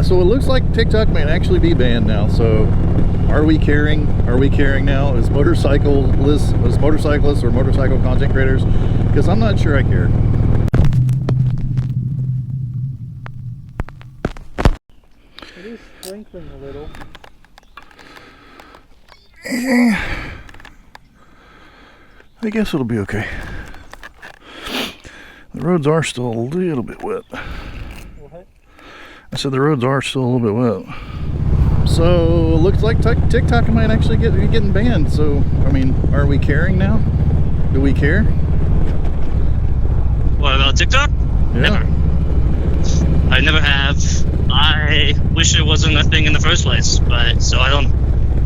So it looks like TikTok may actually be banned now. So are we caring? Are we caring now as motorcyclists or motorcycle content creators? Because I'm not sure I care. It is sprinkling a little. Yeah, I guess it'll be okay. The roads are still a little bit wet. What? I said the roads are still a little bit wet. So it looks like TikTok might actually be getting banned. So, I mean, are we caring now? Do we care? What about TikTok? Yeah. Never. I never have. I wish it wasn't a thing in the first place, but so I don't.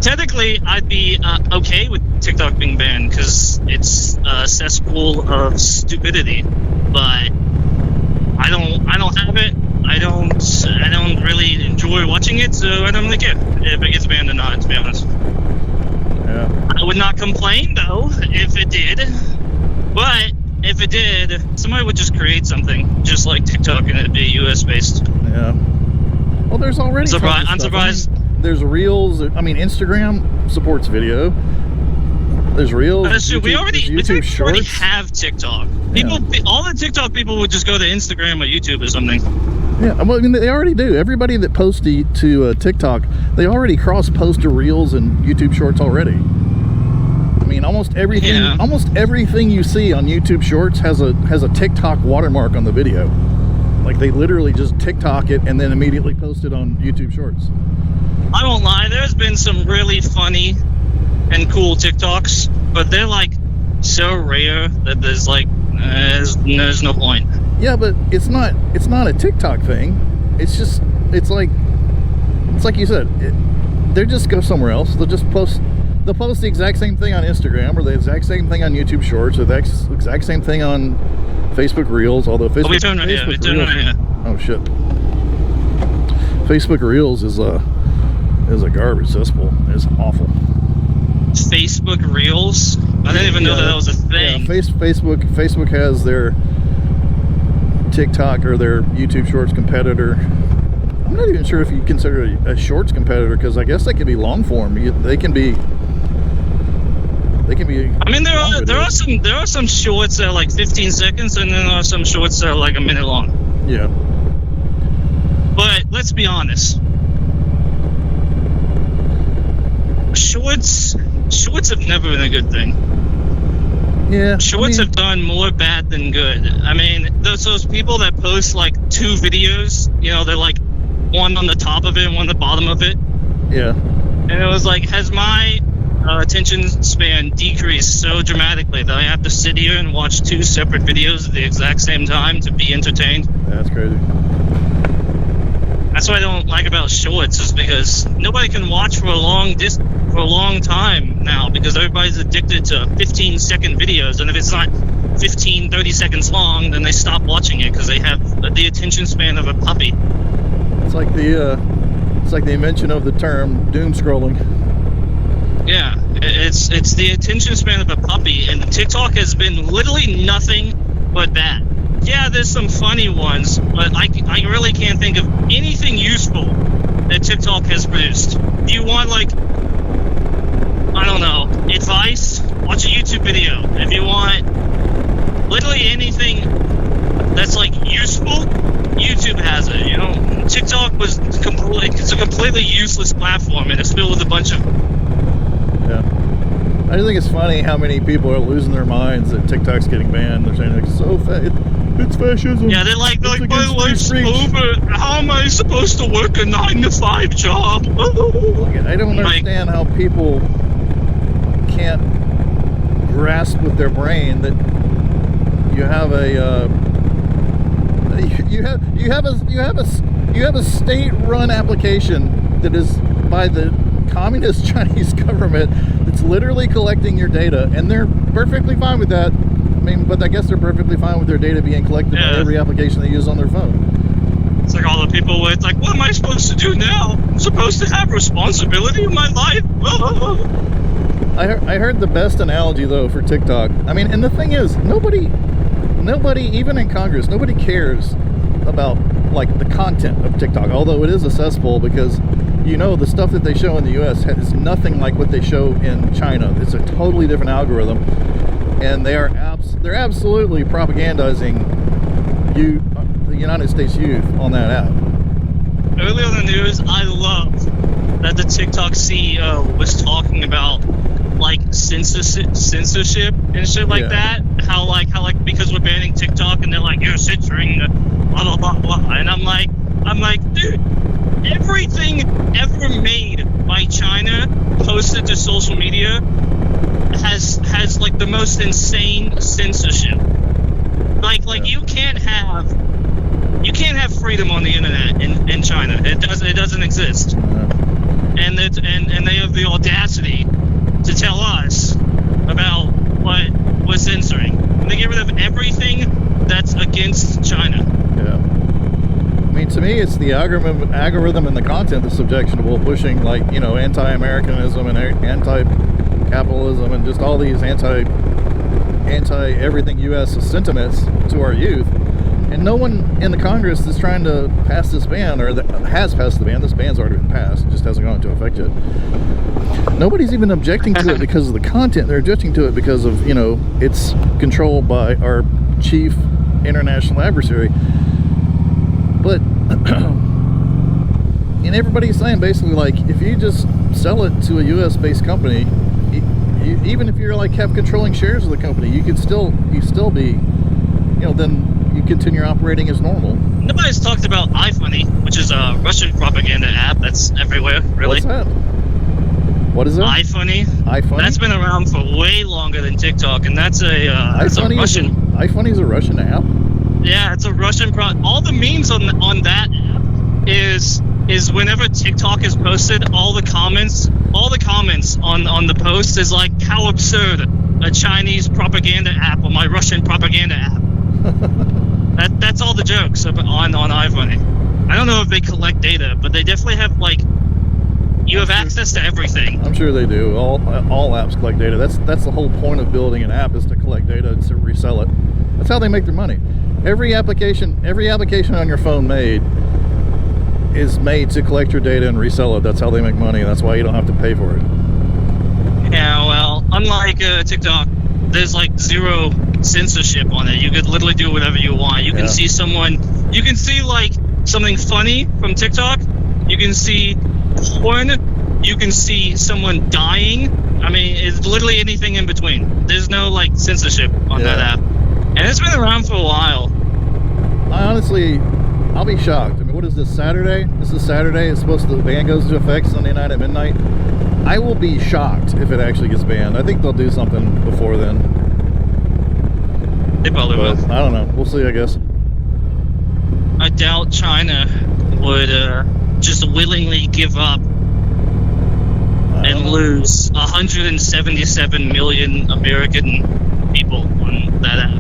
Technically, I'd be okay with TikTok being banned because it's a cesspool of stupidity. But I don't have it. I don't really enjoy watching it, so I don't really care if it gets banned or not. To be honest. Yeah. I would not complain though if it did. But if it did, somebody would just create something just like TikTok and it'd be US based. Yeah. Well, there's already. I'm surprised. I mean, there's Reels. I mean, Instagram supports video. There's Reels. That's true. We already Shorts. have TikTok. People, all the TikTok people would just go to Instagram or YouTube or something. Yeah, well, I mean, they already do. Everybody that posts to TikTok, they already cross-post to Reels and YouTube Shorts already. I mean, almost everything you see on YouTube Shorts has a TikTok watermark on the video. Like they literally just TikTok it and then immediately post it on YouTube Shorts. I won't lie. There's been some really funny and cool TikToks, but they're like so rare that there's like there's no point. Yeah, but it's not a TikTok thing. It's like you said. They just go somewhere else. They'll post the exact same thing on Instagram or the exact same thing on YouTube Shorts or the exact same thing on Facebook Reels. Although Facebook oh shit, Facebook Reels is a garbage cesspool. It's awful. Facebook Reels? I didn't even know that was a thing. Yeah, Facebook has their TikTok or their YouTube Shorts competitor. I'm not even sure if you consider it a Shorts competitor because I guess they can be long form. They can be. I mean, there are some shorts that are like 15 seconds, and then there are some shorts that are like a minute long. Yeah. But let's be honest. Shorts have never been a good thing. Yeah. Shorts have done more bad than good. I mean, those people that post like 2 videos, you know, they're like one on the top of it and one on the bottom of it. Yeah. And it was like, has my attention span decreased so dramatically that I have to sit here and watch 2 separate videos at the exact same time to be entertained? That's crazy. That's what I don't like about shorts, is because nobody can watch for a long time now because everybody's addicted to 15-second videos, and if it's not 30 seconds long, then they stop watching it because they have the attention span of a puppy. It's like the invention of the term doom scrolling. Yeah, it's the attention span of a puppy, and TikTok has been literally nothing but that. Yeah, there's some funny ones, but I really can't think of anything useful that TikTok has produced. Do you want, like, I don't know, advice? Watch a YouTube video. If you want literally anything that's, like, useful, YouTube has it, you know? TikTok it's a completely useless platform, and it's filled with a bunch of... Yeah. I just think it's funny how many people are losing their minds that TikTok's getting banned. They're saying it's it's fascism. Yeah, they're like my life's over. How am I supposed to work a 9-to-5 job? I don't understand how people can't grasp with their brain that you have a state-run application that is by the communist Chinese government that's literally collecting your data, and they're perfectly fine with that. I mean, but I guess they're perfectly fine with their data being collected by every application they use on their phone. It's like all the people with, like, what am I supposed to do now? I'm supposed to have responsibility in my life? I heard the best analogy, though, for TikTok. I mean, and the thing is, nobody, even in Congress, nobody cares about like the content of TikTok, although it is accessible, because the stuff that they show in the US is nothing like what they show in China. It's a totally different algorithm, and they're absolutely propagandizing the United States youth on that app. Earlier in the news, I love that the TikTok CEO was talking about like censorship and shit like that. How like because we're banning TikTok and they're like, you're censoring the blah blah blah blah. And I'm like, dude, everything ever made by China posted to social media has like the most insane censorship. Like you can't have freedom on the internet in China. It doesn't exist. And they have the audacity to tell us about what we're censoring. And they get rid of everything that's against China. Yeah. I mean, to me, it's the algorithm and the content that's objectionable, pushing like anti-Americanism and anti-capitalism and just all these anti-everything U.S. sentiments to our youth. And no one in the Congress is trying to pass this ban, or has passed the ban. This ban's already been passed. It just hasn't gone into effect yet. Nobody's even objecting to it because of the content. They're objecting to it because of, it's controlled by our chief international adversary. But, and everybody's saying basically, like, if you just sell it to a U.S.-based company, even if you're like have controlling shares of the company, you still be, then you continue operating as normal. Nobody's talked about iFunny, which is a Russian propaganda app that's everywhere, really. What's that? What is it? iFunny. iFunny? That's been around for way longer than TikTok, and that's a Russian. iFunny is a Russian app? Yeah, it's a Russian all the memes on that app is whenever TikTok is posted, all the comments on the post is like, how absurd, a Chinese propaganda app or my Russian propaganda app. That's all the jokes on iFunny. I don't know if they collect data, but they definitely have you have access to everything. I'm sure they do. All apps collect data. That's the whole point of building an app, is to collect data and to resell it. That's how they make their money. Every application on your phone is made to collect your data and resell it. That's how they make money. That's why you don't have to pay for it. Yeah, well, unlike TikTok, there's like zero censorship on it. You could literally do whatever you want. You can see like something funny from TikTok. You can see porn. You can see someone dying. I mean, it's literally anything in between. There's no like censorship on that app. And it's been around for a while. I'll be shocked. I mean, what is this, Saturday? This is Saturday. It's supposed to, the ban goes into effect Sunday night at midnight. I will be shocked if it actually gets banned. I think they'll do something before then. They probably will. I don't know. We'll see, I guess. I doubt China would just willingly give up and lose 177 million American people on that app.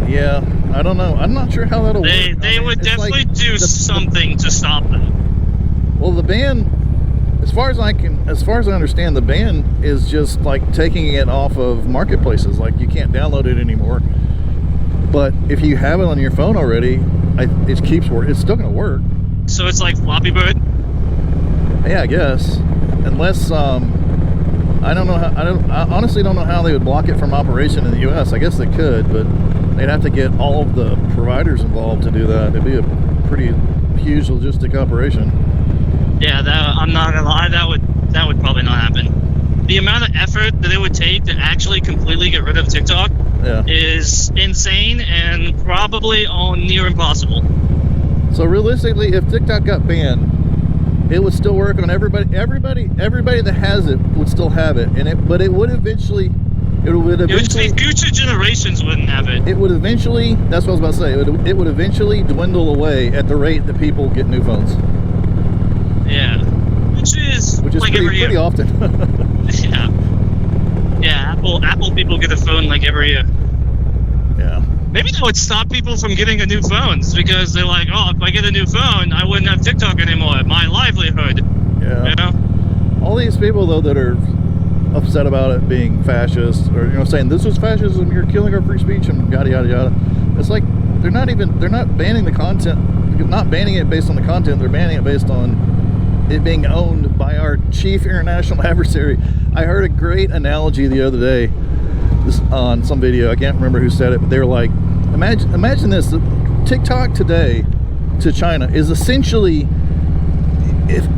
Yeah, I don't know. I'm not sure how that'll work. They would definitely do something to stop that. Well, the ban, as far as I understand, the ban is just like taking it off of marketplaces. Like, you can't download it anymore. But if you have it on your phone already, it keeps working. It's still going to work. So it's like Flappy Bird? Yeah, I guess. Unless I honestly don't know how they would block it from operation in the US. I guess they could, but they'd have to get all of the providers involved to do that. It'd be a pretty huge logistic operation. Yeah, I'm not gonna lie, that would probably not happen. The amount of effort that it would take to actually completely get rid of TikTok is insane and probably near impossible. So realistically, if TikTok got banned, it would still work on everybody. Everybody that has it would still have it, but it would eventually. Future generations wouldn't have it. It would eventually. That's what I was about to say. It would eventually dwindle away at the rate that people get new phones. Yeah, which is like pretty often. Yeah. Apple people get a phone like every year. Yeah. Maybe that would stop people from getting a new phones, because they're like, oh, if I get a new phone, I wouldn't have TikTok anymore. My livelihood. Yeah. You know? All these people, though, that are upset about it being fascist, or saying this is fascism, you're killing our free speech, and yada yada yada. It's like they're not banning the content, not banning it based on the content. They're banning it based on it being owned by our chief international adversary. I heard a great analogy the other day on some video. I can't remember who said it, but they were like, imagine this: TikTok today to China is essentially,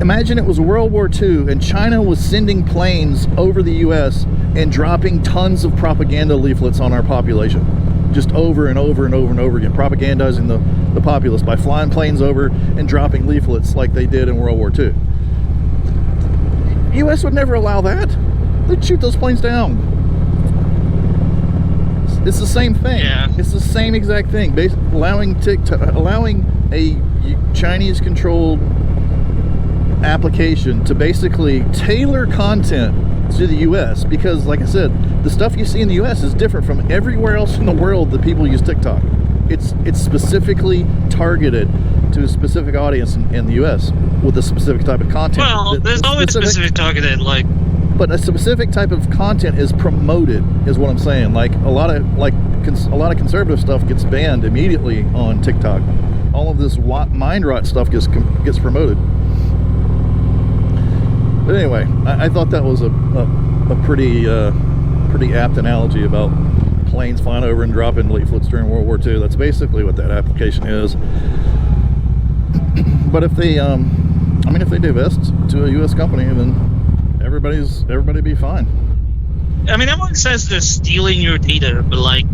imagine it was World War II and China was sending planes over the US and dropping tons of propaganda leaflets on our population, just over and over and over and over again, propagandizing the populace by flying planes over and dropping leaflets like they did in World War II. US would never allow that. They'd shoot those planes down. It's the same thing. Yeah. It's the same exact thing. Allowing TikTok, allowing a Chinese-controlled application to basically tailor content to the US, because like I said, the stuff you see in the US is different from everywhere else in the world that people use TikTok. It's specifically targeted to a specific audience in the US with a specific type of content. Well, there's always specific targeted, like, but a specific type of content is promoted, is what I'm saying. Like a lot of conservative stuff gets banned immediately on TikTok. All of this mind rot stuff gets promoted. But anyway, I thought that was a pretty apt analogy about planes flying over and dropping leaflets during World War II. That's basically what that application is. But if they, if they divest to a U.S. company, then everybody be fine. I mean, everyone says they're stealing your data, but like,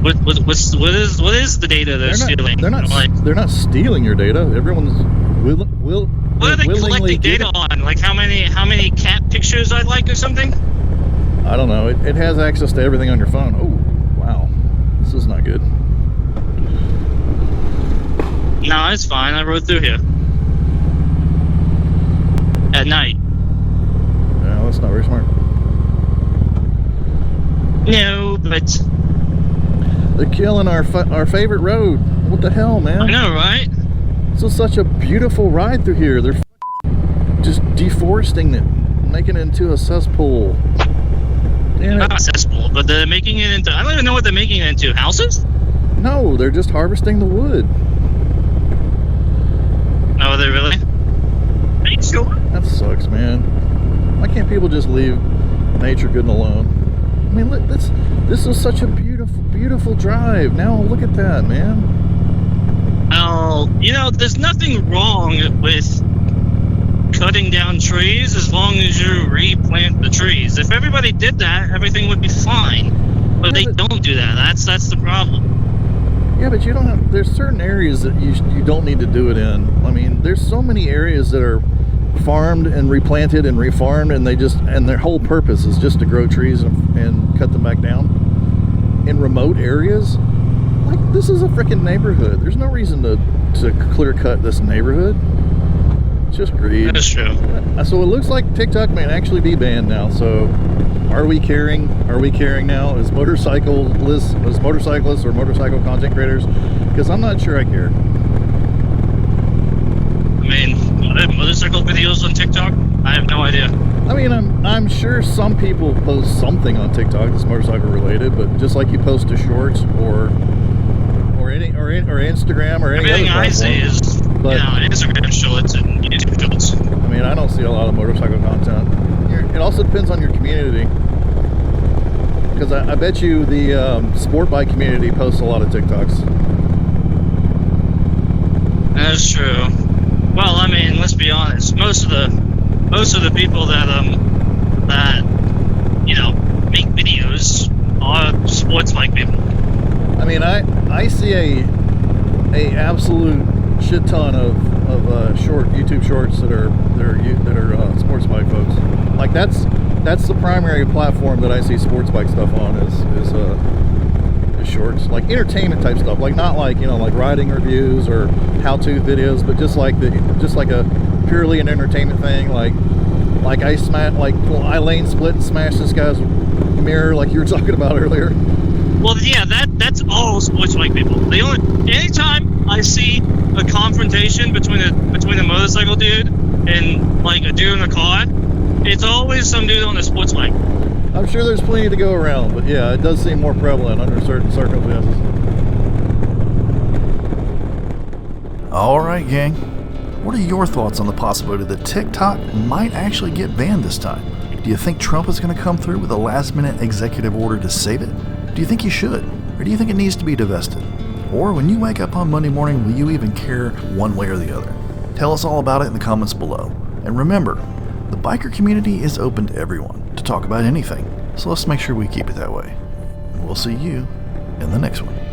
what is the data they're stealing? They're not stealing your data. Everyone's will. What are they collecting data on? Like how many cat pictures I like or something? I don't know. It has access to everything on your phone. Oh, wow. This is not good. No, it's fine. I rode through here at night. Yeah, that's not very smart. No, but they're killing our favorite road. What the hell, man? I know, right? This is such a beautiful ride through here. They're just deforesting it, making it into a cesspool. Damn it. Not a cesspool, but they're making it into, I don't even know what they're making it into. Houses? No, they're just harvesting the wood. Oh, are they really? Are you sure? That sucks, man. Why can't people just leave nature good and alone? I mean, look, this is such a beautiful drive. Now look at that, man. Oh, there's nothing wrong with cutting down trees as long as you replant the trees. If everybody did that, everything would be fine. But they don't do that. That's the problem. Yeah, but you don't have. There's certain areas that you don't need to do it in. I mean, there's so many areas that are farmed and replanted and refarmed, and their whole purpose is just to grow trees and cut them back down. In remote areas, like this is a freaking neighborhood. There's no reason to clear cut this neighborhood. It's just greed. That's true. So it looks like TikTok may actually be banned now. So are we caring now as motorcyclists or motorcycle content creators? Because I'm not sure I care. I mean, are there motorcycle videos on TikTok? I have no idea. I mean, I'm sure some people post something on TikTok that's motorcycle related, but just like you post to Shorts or Instagram or any everything other I see is Instagram Shorts and YouTube Shorts. I mean, I don't see a lot of motorcycle content. It also depends on your community, because I bet you the sport bike community posts a lot of TikToks. That's true. Well, I mean, let's be honest. Most of the people that make videos are sports bike people. I mean, I see a absolute shit ton of YouTube shorts that are sports bike folks. Like that's the primary platform that I see sports bike stuff on is shorts, like entertainment type stuff, like not like like riding reviews or how-to videos, but just like a purely an entertainment thing. Like I lane split and smashed this guy's mirror, like you were talking about earlier. Well, yeah, that's all sports bike people. Anytime I see a confrontation between a motorcycle dude and like a dude in a car, it's always some dude on a sports bike. I'm sure there's plenty to go around, but yeah, it does seem more prevalent under certain circumstances. Alright, gang. What are your thoughts on the possibility that TikTok might actually get banned this time? Do you think Trump is going to come through with a last-minute executive order to save it? Do you think he should? Or do you think it needs to be divested? Or when you wake up on Monday morning, will you even care one way or the other? Tell us all about it in the comments below. And remember, the biker community is open to everyone to talk about anything. So let's make sure we keep it that way. We'll see you in the next one.